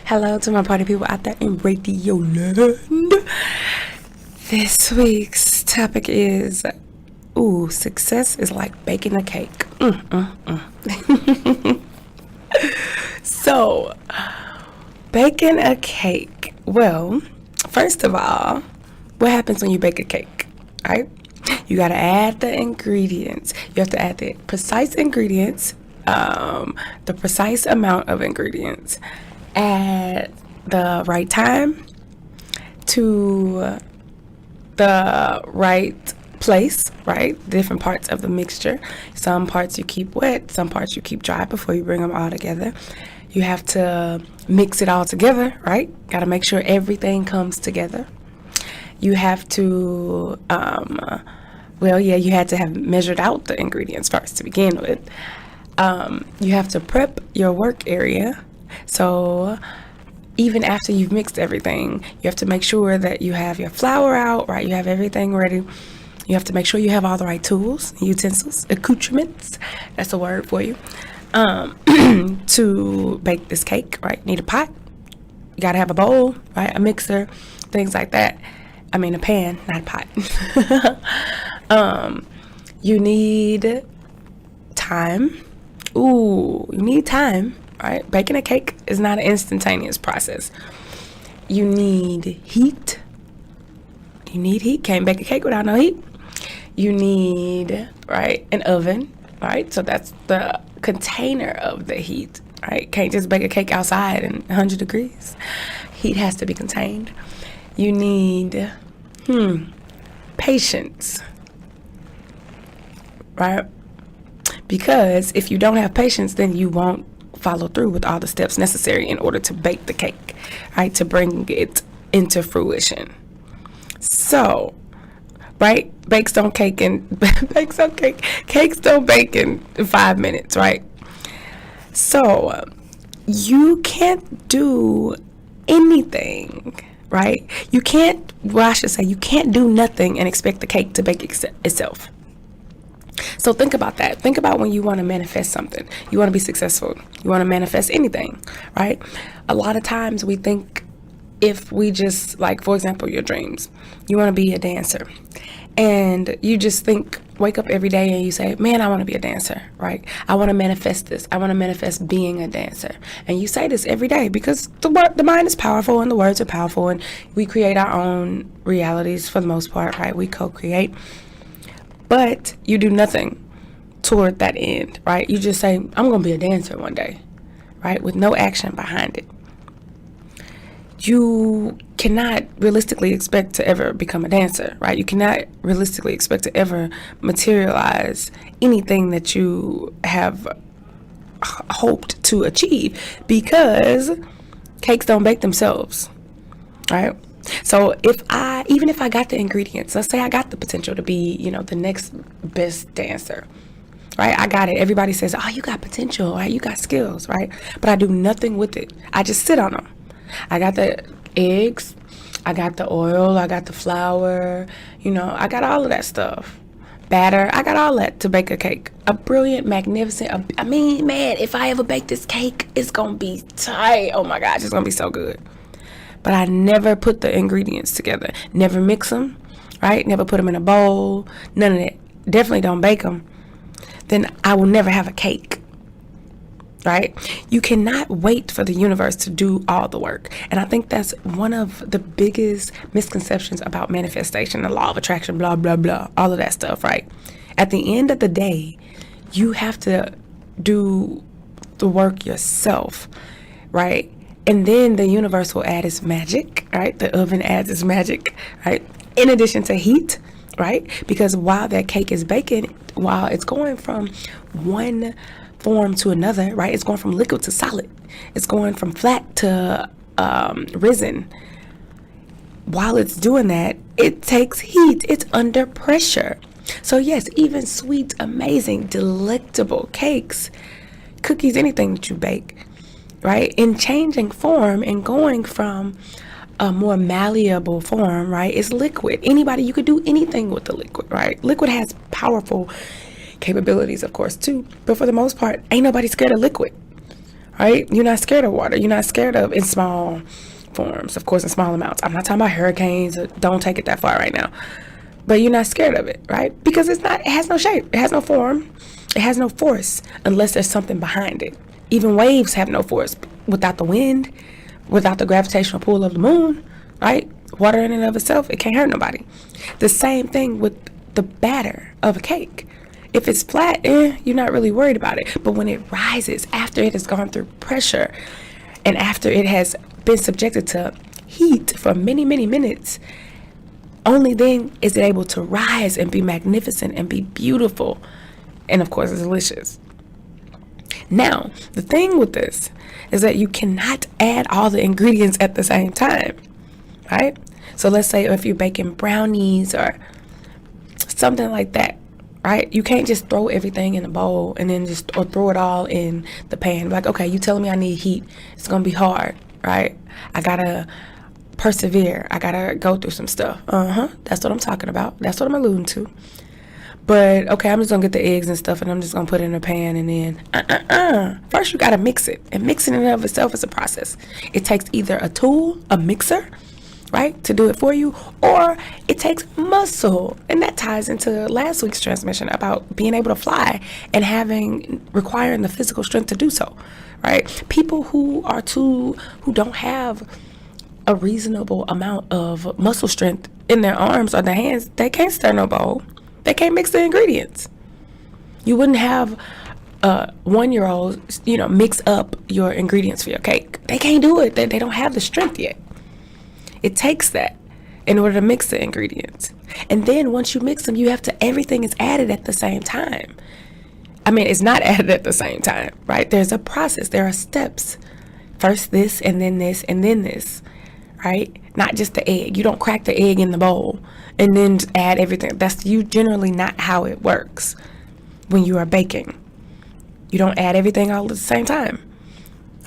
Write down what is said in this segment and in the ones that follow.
Hello to my party people out there in Radio Land. This week's topic is, success is like baking a cake. So, baking a cake. Well, first of all, what happens when you bake a cake, right? You got to add the ingredients. You have to add the precise ingredients, the precise amount of ingredients at the right time to the right place, right? Different parts of the mixture. Some parts you keep wet, some parts you keep dry before you bring them all together. You have to mix it all together, right? Got to make sure everything comes together. You have to, you had to have measured out the ingredients first to begin with. You have to prep your work area. So even after you've mixed everything, you have to make sure that you have your flour out, right? You have everything ready. You have to make sure you have all the right tools, utensils, accoutrements. That's a word for you. To bake this cake, right? Need a pot. You got to have a bowl, right? A mixer, things like that. I mean, a pan, not a pot. You need time. You need time, right? Baking a cake is not an instantaneous process. You need heat. Can't bake a cake without no heat. You need, right, an oven, right? So that's the container of the heat, right? Can't just bake a cake outside in 100 degrees. Heat has to be contained. You need, patience, right? Because if you don't have patience, then you won't follow through with all the steps necessary in order to bake the cake, right? To bring it into fruition. So, right? Cakes don't bake in 5 minutes, right? So, you can't do anything, right? You can't do nothing and expect the cake to bake itself. So think about that. Think about when you want to manifest something. You want to be successful. You want to manifest anything, right? A lot of times we think if we just, like, for example, your dreams. You want to be a dancer. And you just wake up every day and you say, man, I want to be a dancer, right? I want to manifest this. I want to manifest being a dancer. And you say this every day because the mind is powerful and the words are powerful and we create our own realities for the most part, right? We co-create. But you do nothing toward that end, right? You just say, I'm going to be a dancer one day, right? With no action behind it. You cannot realistically expect to ever become a dancer, right? You cannot realistically expect to ever materialize anything that you have hoped to achieve because cakes don't bake themselves, right? So even if I got the ingredients, let's say I got the potential to be, the next best dancer, right? I got it. Everybody says, oh, you got potential, right? You got skills, right? But I do nothing with it. I just sit on them. I got the eggs, I got the oil, I got the flour, I got all of that stuff. Batter, I got all that to bake a cake. A brilliant, magnificent, if I ever bake this cake, it's going to be tight. Oh my gosh, it's going to be so good. But I never put the ingredients together. Never mix them, right? Never put them in a bowl. None of that. Definitely don't bake them. Then I will never have a cake, right? You cannot wait for the universe to do all the work. And I think that's one of the biggest misconceptions about manifestation, the law of attraction, blah, blah, blah, all of that stuff, right? At the end of the day, you have to do the work yourself, right? And then the universe will add its magic, right? The oven adds its magic, right? In addition to heat, right? Because while that cake is baking, while it's going from one form to another, right? It's going from liquid to solid. It's going from flat to risen. While it's doing that, it takes heat. It's under pressure. So yes, even sweet, amazing, delectable cakes, cookies, anything that you bake, right? In changing form and going from a more malleable form, right? It's liquid. You could do anything with the liquid, right? Liquid has powerful capabilities, of course, too. But for the most part, ain't nobody scared of liquid, right? You're not scared of water. You're not scared of in small forms, of course, in small amounts. I'm not talking about hurricanes. Don't take it that far right now. But you're not scared of it, right? Because it has no shape. It has no form. It has no force unless there's something behind it. Even waves have no force. Without the wind, without the gravitational pull of the moon, right? Water in and of itself, it can't hurt nobody. The same thing with the batter of a cake. If it's flat, you're not really worried about it. But when it rises, after it has gone through pressure and after it has been subjected to heat for many, many minutes, only then is it able to rise and be magnificent and be beautiful. And of course, it's delicious. Now, the thing with this is that you cannot add all the ingredients at the same time, right? So let's say if you're baking brownies or something like that, right? You can't just throw everything in a bowl and then or throw it all in the pan. Like, okay, you telling me I need heat. It's going to be hard, right? I got to persevere. I got to go through some stuff. That's what I'm talking about. That's what I'm alluding to. But, okay, I'm just going to get the eggs and stuff and I'm just going to put it in a pan and then, First, you got to mix it. And mixing in and of itself is a process. It takes either a tool, a mixer, right, to do it for you, or it takes muscle. And that ties into last week's transmission about being able to fly and requiring the physical strength to do so, right? People who don't have a reasonable amount of muscle strength in their arms or their hands, they can't stir no bowl. They can't mix the ingredients. You wouldn't have 1-year-olds, mix up your ingredients for your cake. They can't do it. They don't have the strength yet. It takes that in order to mix the ingredients. And then once you mix them, everything is added at the same time. I mean, it's not added at the same time, right? There's a process. There are steps. First this, and then this, and then this, right? Not just the egg. You don't crack the egg in the bowl and then add everything. That's generally not how it works when you are baking. You don't add everything all at the same time,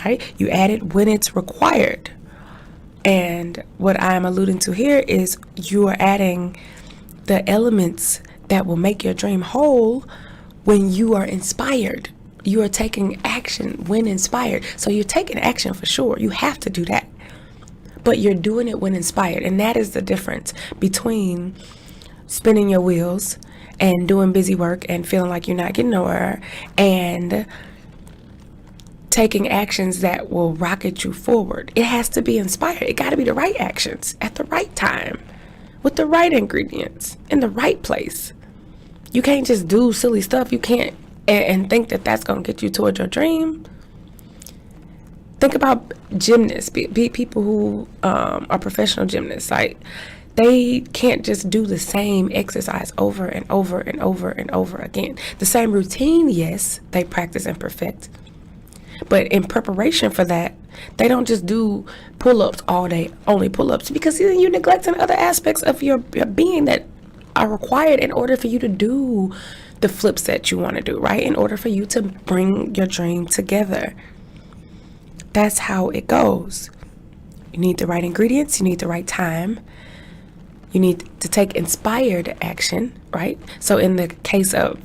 right? You add it when it's required. And what I'm alluding to here is you are adding the elements that will make your dream whole when you are inspired. You are taking action when inspired. So you're taking action for sure. You have to do that. But you're doing it when inspired. And that is the difference between spinning your wheels and doing busy work and feeling like you're not getting nowhere and taking actions that will rocket you forward. It has to be inspired. It got to be the right actions at the right time with the right ingredients in the right place. You can't just do silly stuff. You can't and think that that's going to get you toward your dream. Think about gymnasts, people who are professional gymnasts. Like, they can't just do the same exercise over and over and over and over again. The same routine, yes, they practice and perfect. But in preparation for that, they don't just do pull-ups all day, only pull-ups, because you're neglecting other aspects of your being that are required in order for you to do the flips that you want to do, right? In order for you to bring your dream together. That's how it goes. You need the right ingredients. You need the right time. You need to take inspired action, right? So in the case of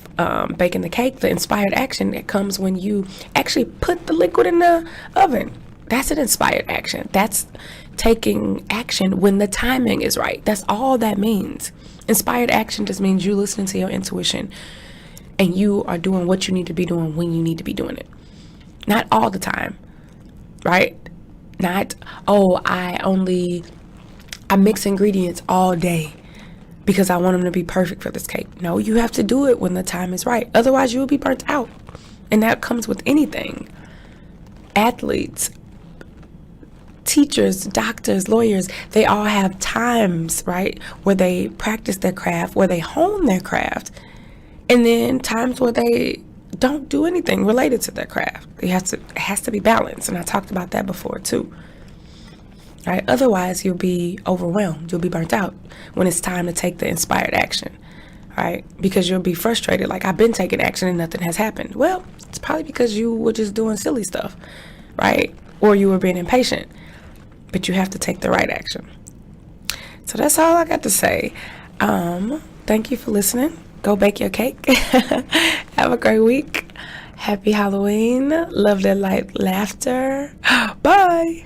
baking the cake, the inspired action, it comes when you actually put the liquid in the oven. That's an inspired action. That's taking action when the timing is right. That's all that means. Inspired action just means you listening to your intuition and you are doing what you need to be doing when you need to be doing it. Not all the time, right? Not, I mix ingredients all day because I want them to be perfect for this cake. No, you have to do it when the time is right. Otherwise, you will be burnt out. And that comes with anything. Athletes, teachers, doctors, lawyers, they all have times, right, where they practice their craft, where they hone their craft, and then times where they don't do anything related to their craft. It has to be balanced, and I talked about that before too. Right? Otherwise, you'll be overwhelmed. You'll be burnt out when it's time to take the inspired action, right? Because you'll be frustrated, like, I've been taking action and nothing has happened. Well, it's probably because you were just doing silly stuff, right? Or you were being impatient. But you have to take the right action. So that's all I got to say. Thank you for listening. Go bake your cake. Have a great week. Happy Halloween. Love that light laughter. Bye.